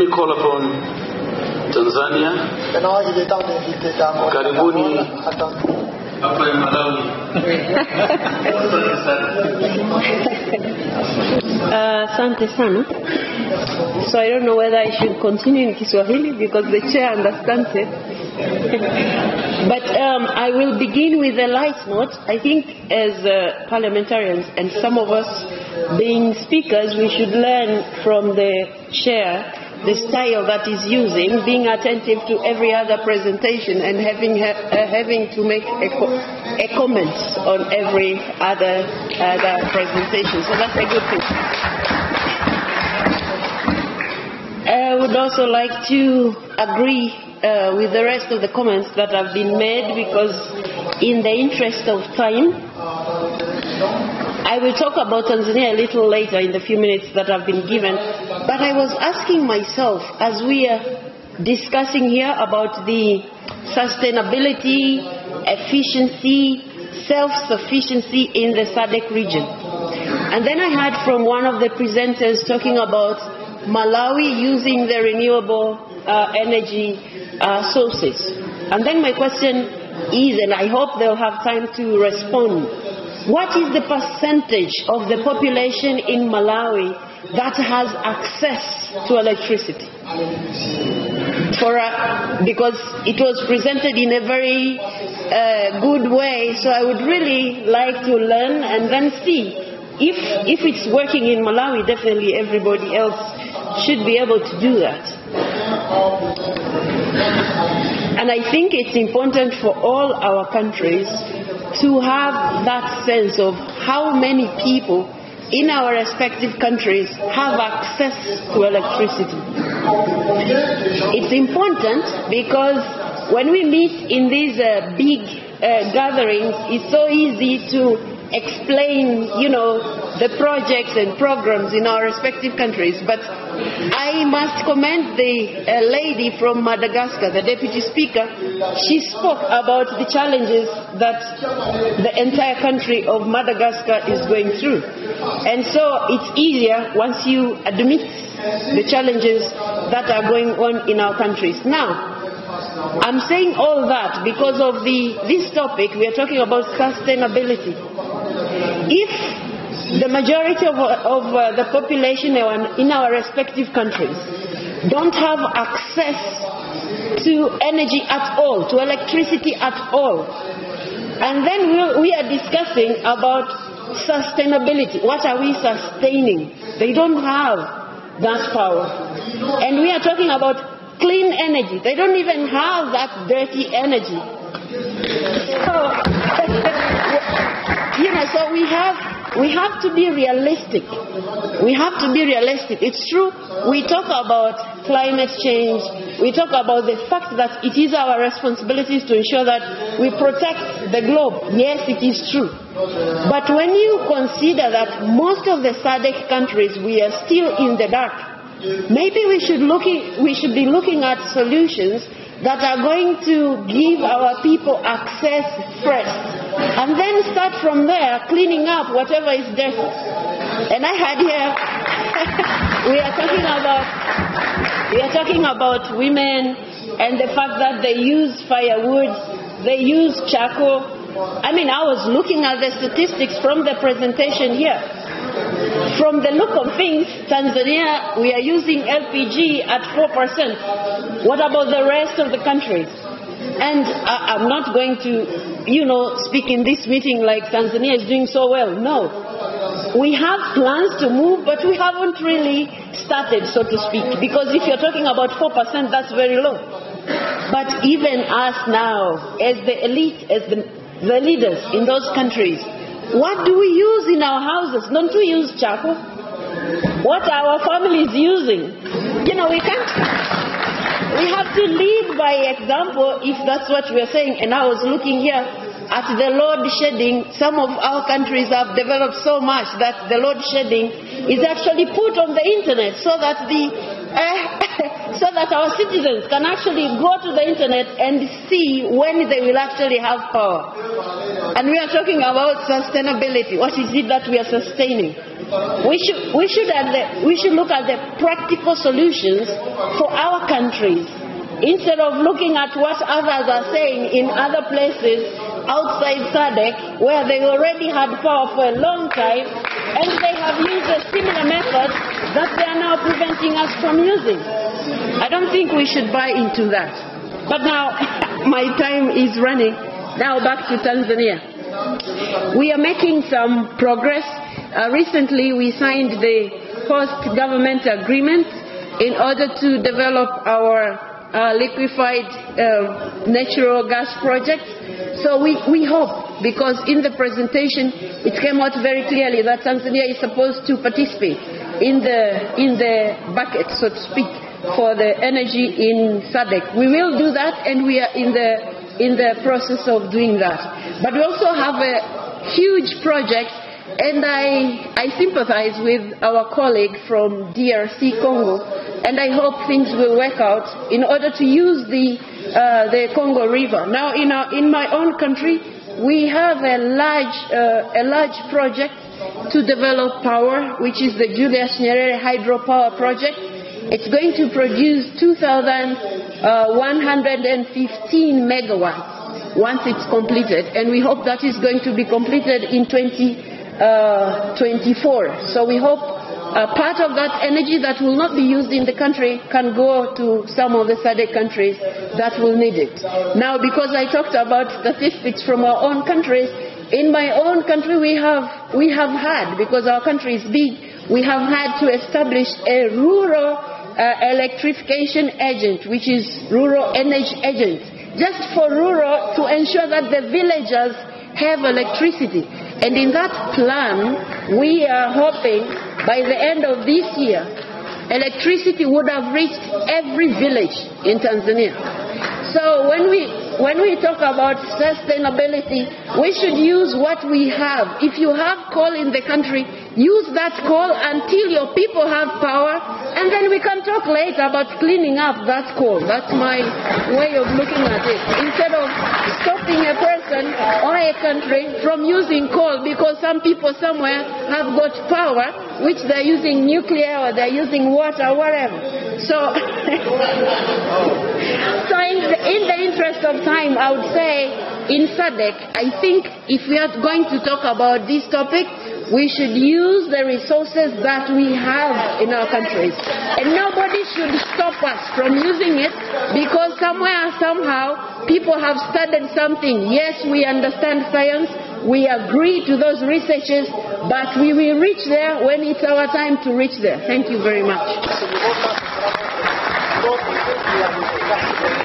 me call upon Tanzania. Karibuni hapa Malawi. Asante sana. So I don't know whether I should continue in Kiswahili because the chair understands it. But I will begin with a light note. I think as parliamentarians and some of us being speakers, we should learn from the chair the style that is using, being attentive to every other presentation and having to make a comment on every other presentation. So that's a good thing. I would also like to agree with the rest of the comments that have been made, because in the interest of time, I will talk about Tanzania a little later in the few minutes that have been given. But I was asking myself, as we are discussing here about the sustainability, efficiency, self-sufficiency in the Sadc region. And then I heard from one of the presenters talking about Malawi using the renewable energy sources. And then my question is, and I hope they'll have time to respond, what is the percentage of the population in Malawi that has access to electricity? Because it was presented in a very good way, so I would really like to learn and then see if it's working in Malawi. Definitely everybody else should be able to do that. And I think it's important for all our countries to have that sense of how many people in our respective countries have access to electricity. It's important because when we meet in these big gatherings, it's so easy to explain, the projects and programs in our respective countries. But I must commend the lady from Madagascar, the Deputy Speaker. She spoke about the challenges that the entire country of Madagascar is going through. And so it's easier once you admit the challenges that are going on in our countries. Now, I'm saying all that because of this topic. We are talking about sustainability. If the majority of the population in our respective countries don't have access to energy at all, to electricity at all, and then we are discussing about sustainability. What are we sustaining? They don't have that power. And we are talking about clean energy. They don't even have that dirty energy. So we have to be realistic. We have to be realistic. It's true, we talk about climate change. We talk about the fact that it is our responsibilities to ensure that we protect the globe. Yes, it is true. But when you consider that most of the Sadc countries, we are still in the dark, maybe we should be looking at solutions that are going to give our people access first, and then start from there cleaning up whatever is dirty. And I had here, we are talking about women and the fact that they use firewood, they use charcoal. I was looking at the statistics from the presentation here. From the look of things, Tanzania, we are using LPG at 4%. What about the rest of the countries? And I'm not going to, speak in this meeting like Tanzania is doing so well. No. We have plans to move, but we haven't really started, so to speak. Because if you're talking about 4%, that's very low. But even us now, as the elite, as the leaders in those countries, what do we use in our houses? Don't we use charcoal? What are our families using? We can't. We have to lead by example if that's what we are saying. And I was looking here at the load shedding. Some of our countries have developed so much that the load shedding is actually put on the internet so that our citizens can actually go to the internet and see when they will actually have power. And we are talking about sustainability. What is it that we are sustaining? We should look at the practical solutions for our countries, instead of looking at what others are saying in other places outside Sadc, where they already had power for a long time, and they have used a similar method that they are now preventing us from using. I don't think we should buy into that. But now, my time is running. Now back to Tanzania. We are making some progress. Recently, we signed the first government agreement in order to develop our liquefied natural gas project. So we hope, because in the presentation it came out very clearly that Tanzania is supposed to participate in the bucket, so to speak, for the energy in Sadc. We will do that, and we are in the process of doing that. But we also have a huge project, and I sympathize with our colleague from DRC Congo, and I hope things will work out in order to use the Congo River. Now, in my own country, we have a large project to develop power, which is the Julius Nyerere hydropower project. It's going to produce 2,115 megawatts once it's completed, and we hope that is going to be completed in 2024. So we hope part of that energy that will not be used in the country can go to some of the SADC countries that will need it. Now, because I talked about statistics from our own countries, in my own country we have had, because our country is big, we have had to establish a rural electrification agent, which is rural energy agent, just for rural, to ensure that the villagers have electricity. And in that plan, we are hoping by the end of this year, electricity would have reached every village in Tanzania. So when we talk about sustainability, we should use what we have. If you have coal in the country, use that coal until your people have power, and then we can talk later about cleaning up that coal. That's my way of looking at it. Instead of stopping a person or a country from using coal because some people somewhere have got power, which they're using nuclear or they're using water or whatever. So, in the interest of time, I would say in SADC, I think if we are going to talk about this topic, we should use the resources that we have in our countries. And nobody should stop us from using it because somewhere, somehow, people have studied something. Yes, we understand science, we agree to those researches, but we will reach there when it's our time to reach there. Thank you very much.